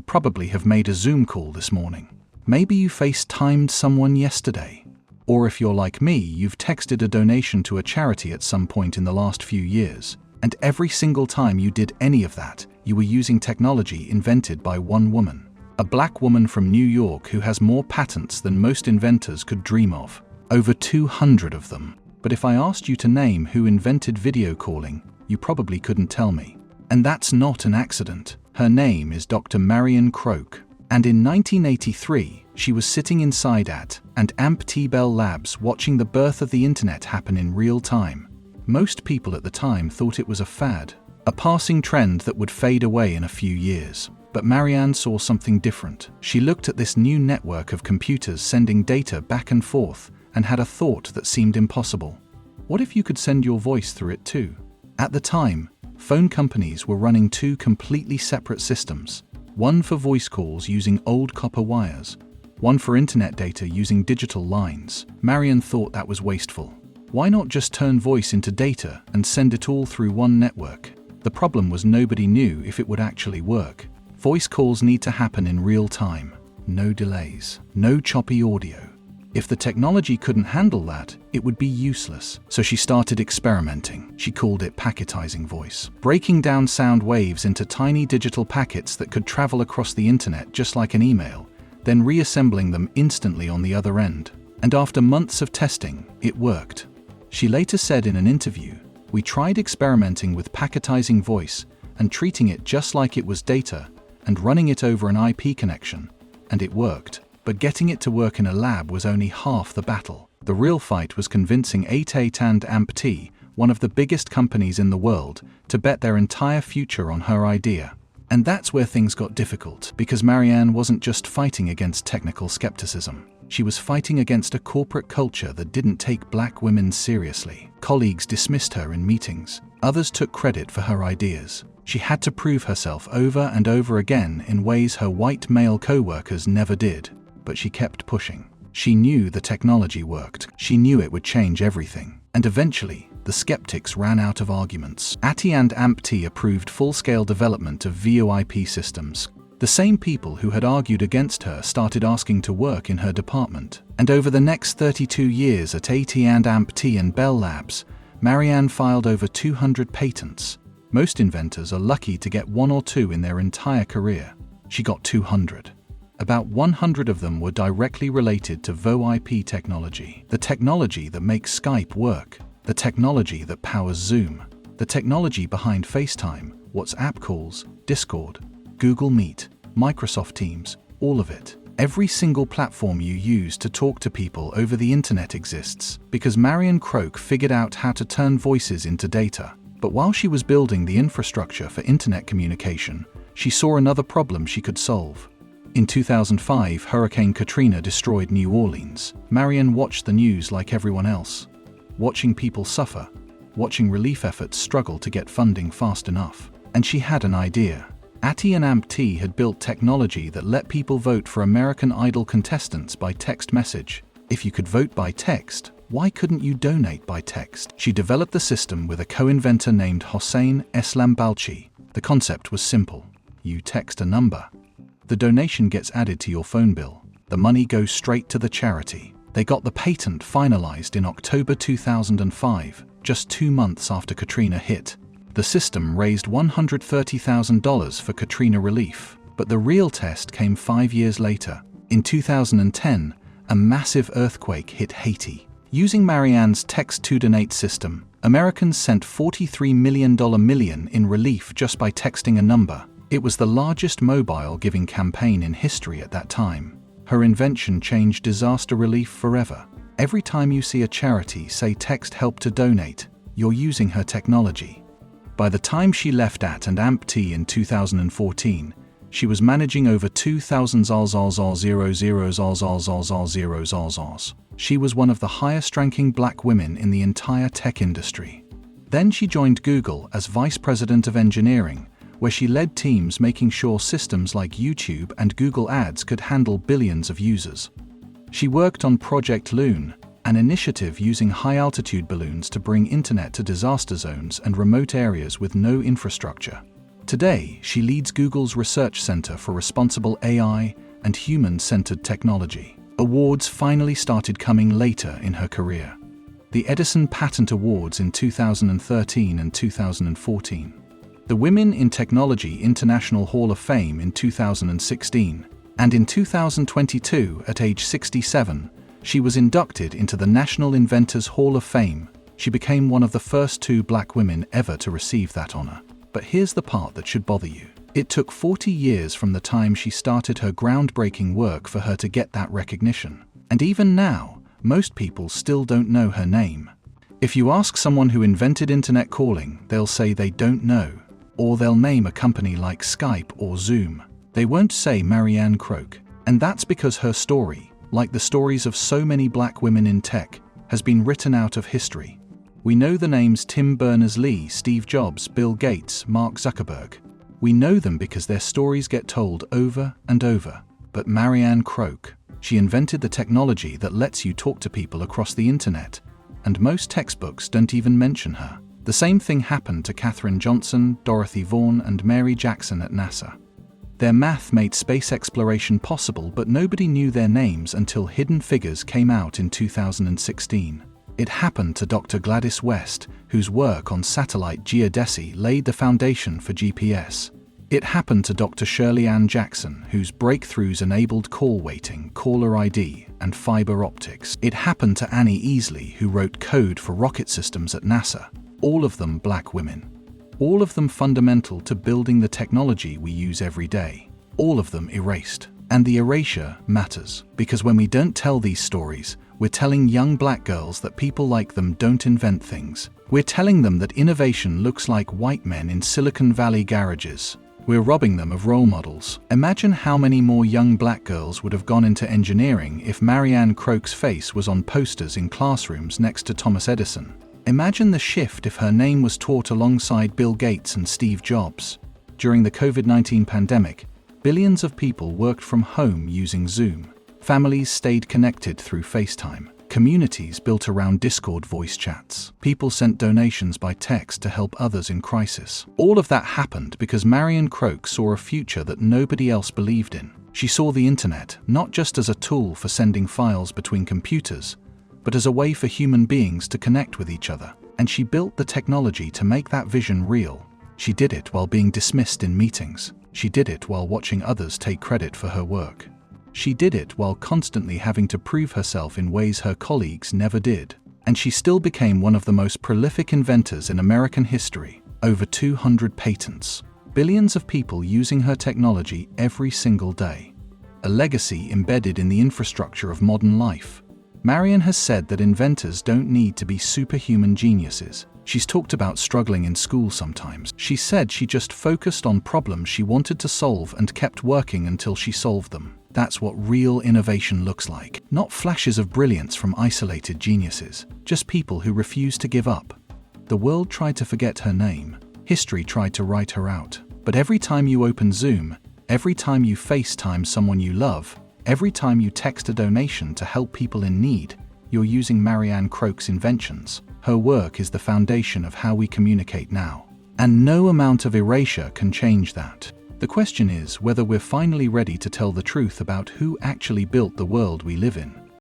probably have made a Zoom call this morning. Maybe you FaceTimed someone yesterday. Or if you're like me, you've texted a donation to a charity at some point in the last few years. And every single time you did any of that, you were using technology invented by one woman. A black woman from New York who has more patents than most inventors could dream of. Over 200 of them. But if I asked you to name who invented video calling, you probably couldn't tell me. And that's not an accident. Her name is Dr. Marianne Croak. And in 1983, she was sitting inside AMPT Bell Labs watching the birth of the internet happen in real time. Most people at the time thought it was a fad, a passing trend that would fade away in a few years. But Marianne saw something different. She looked at this new network of computers sending data back and forth and had a thought that seemed impossible. What if you could send your voice through it too? At the time, phone companies were running two completely separate systems. One for voice calls using old copper wires, one for internet data using digital lines. Marianne thought that was wasteful. Why not just turn voice into data and send it all through one network? The problem was nobody knew if it would actually work. Voice calls need to happen in real time. No delays, no choppy audio. If the technology couldn't handle that, it would be useless. So she started experimenting. She called it packetizing voice, breaking down sound waves into tiny digital packets that could travel across the internet just like an email, then reassembling them instantly on the other end. And after months of testing, it worked. She later said in an interview, "We tried experimenting with packetizing voice and treating it just like it was data and running it over an IP connection, and it worked. But getting it to work in a lab was only half the battle. The real fight was convincing AT&T and AMPT, one of the biggest companies in the world, to bet their entire future on her idea. And that's where things got difficult, because Marianne wasn't just fighting against technical skepticism. She was fighting against a corporate culture that didn't take black women seriously. Colleagues dismissed her in meetings. Others took credit for her ideas. She had to prove herself over and over again in ways her white male co-workers never did. But she kept pushing. She knew the technology worked. She knew it would change everything. And eventually, the skeptics ran out of arguments. AT&T and AMPT approved full-scale development of VoIP systems. The same people who had argued against her started asking to work in her department. And over the next 32 years at AT&T and AMPT and Bell Labs, Marianne filed over 200 patents. Most inventors are lucky to get one or two in their entire career. She got 200. About 100 of them were directly related to VoIP technology, the technology that makes Skype work, the technology that powers Zoom, the technology behind FaceTime, WhatsApp calls, Discord, Google Meet, Microsoft Teams, all of it. Every single platform you use to talk to people over the internet exists, because Marianne Croak figured out how to turn voices into data. But while she was building the infrastructure for internet communication, she saw another problem she could solve. In 2005, Hurricane Katrina destroyed New Orleans. Marianne watched the news like everyone else, watching people suffer, watching relief efforts struggle to get funding fast enough. And she had an idea. AT&T and AMPT had built technology that let people vote for American Idol contestants by text message. If you could vote by text, why couldn't you donate by text? She developed the system with a co-inventor named Hossein Eslambalchi. The concept was simple. You text a number. The donation gets added to your phone bill. The money goes straight to the charity. They got the patent finalized in October 2005, just 2 months after Katrina hit. The system raised $130,000 for Katrina relief, but the real test came 5 years later. In 2010, a massive earthquake hit Haiti. Using Marianne's text-to-donate system, Americans sent $43 million in relief just by texting a number. It was the largest mobile giving campaign in history at that time. Her invention changed disaster relief forever. Every time you see a charity say text help to donate, you're using her technology. By the time she left AT&T and AMPT in 2014, she was managing over 2,000 000. She was one of the highest-ranking black women in the entire tech industry. Then she joined Google as Vice President of Engineering, where she led teams making sure systems like YouTube and Google Ads could handle billions of users. She worked on Project Loon, an initiative using high-altitude balloons to bring internet to disaster zones and remote areas with no infrastructure. Today, she leads Google's Research Center for Responsible AI and Human-Centered Technology. Awards finally started coming later in her career. The Edison Patent Awards in 2013 and 2014. The Women in Technology International Hall of Fame in 2016. And in 2022, at age 67, she was inducted into the National Inventors Hall of Fame. She became one of the first 2 Black women ever to receive that honor. But here's the part that should bother you. It took 40 years from the time she started her groundbreaking work for her to get that recognition. And even now, most people still don't know her name. If you ask someone who invented internet calling, they'll say they don't know. Or they'll name a company like Skype or Zoom. They won't say Marianne Croak. And that's because her story, like the stories of so many Black women in tech, has been written out of history. We know the names Tim Berners-Lee, Steve Jobs, Bill Gates, Mark Zuckerberg. We know them because their stories get told over and over. But Marianne Croak, she invented the technology that lets you talk to people across the internet. And most textbooks don't even mention her. The same thing happened to Katherine Johnson, Dorothy Vaughan, and Mary Jackson at NASA. Their math made space exploration possible, but nobody knew their names until Hidden Figures came out in 2016. It happened to Dr. Gladys West, whose work on satellite geodesy laid the foundation for GPS. It happened to Dr. Shirley Ann Jackson, whose breakthroughs enabled call waiting, caller ID, and fiber optics. It happened to Annie Easley, who wrote code for rocket systems at NASA. All of them Black women. All of them fundamental to building the technology we use every day. All of them erased. And the erasure matters, because when we don't tell these stories, we're telling young Black girls that people like them don't invent things. We're telling them that innovation looks like white men in Silicon Valley garages. We're robbing them of role models. Imagine how many more young Black girls would have gone into engineering if Marianne Croak's face was on posters in classrooms next to Thomas Edison. Imagine the shift if her name was taught alongside Bill Gates and Steve Jobs. During the COVID-19 pandemic, billions of people worked from home using Zoom. Families stayed connected through FaceTime. Communities built around Discord voice chats. People sent donations by text to help others in crisis. All of that happened because Marianne Croak saw a future that nobody else believed in. She saw the internet not just as a tool for sending files between computers, but as a way for human beings to connect with each other. And she built the technology to make that vision real. She did it while being dismissed in meetings. She did it while watching others take credit for her work. She did it while constantly having to prove herself in ways her colleagues never did. And she still became one of the most prolific inventors in American history. Over 200 patents. Billions of people using her technology every single day. A legacy embedded in the infrastructure of modern life. Marianne has said that inventors don't need to be superhuman geniuses. She's talked about struggling in school sometimes. She said she just focused on problems she wanted to solve and kept working until she solved them. That's what real innovation looks like. Not flashes of brilliance from isolated geniuses, just people who refuse to give up. The world tried to forget her name. History tried to write her out. But every time you open Zoom, every time you FaceTime someone you love, every time you text a donation to help people in need, you're using Marianne Croak's inventions. Her work is the foundation of how we communicate now. And no amount of erasure can change that. The question is whether we're finally ready to tell the truth about who actually built the world we live in.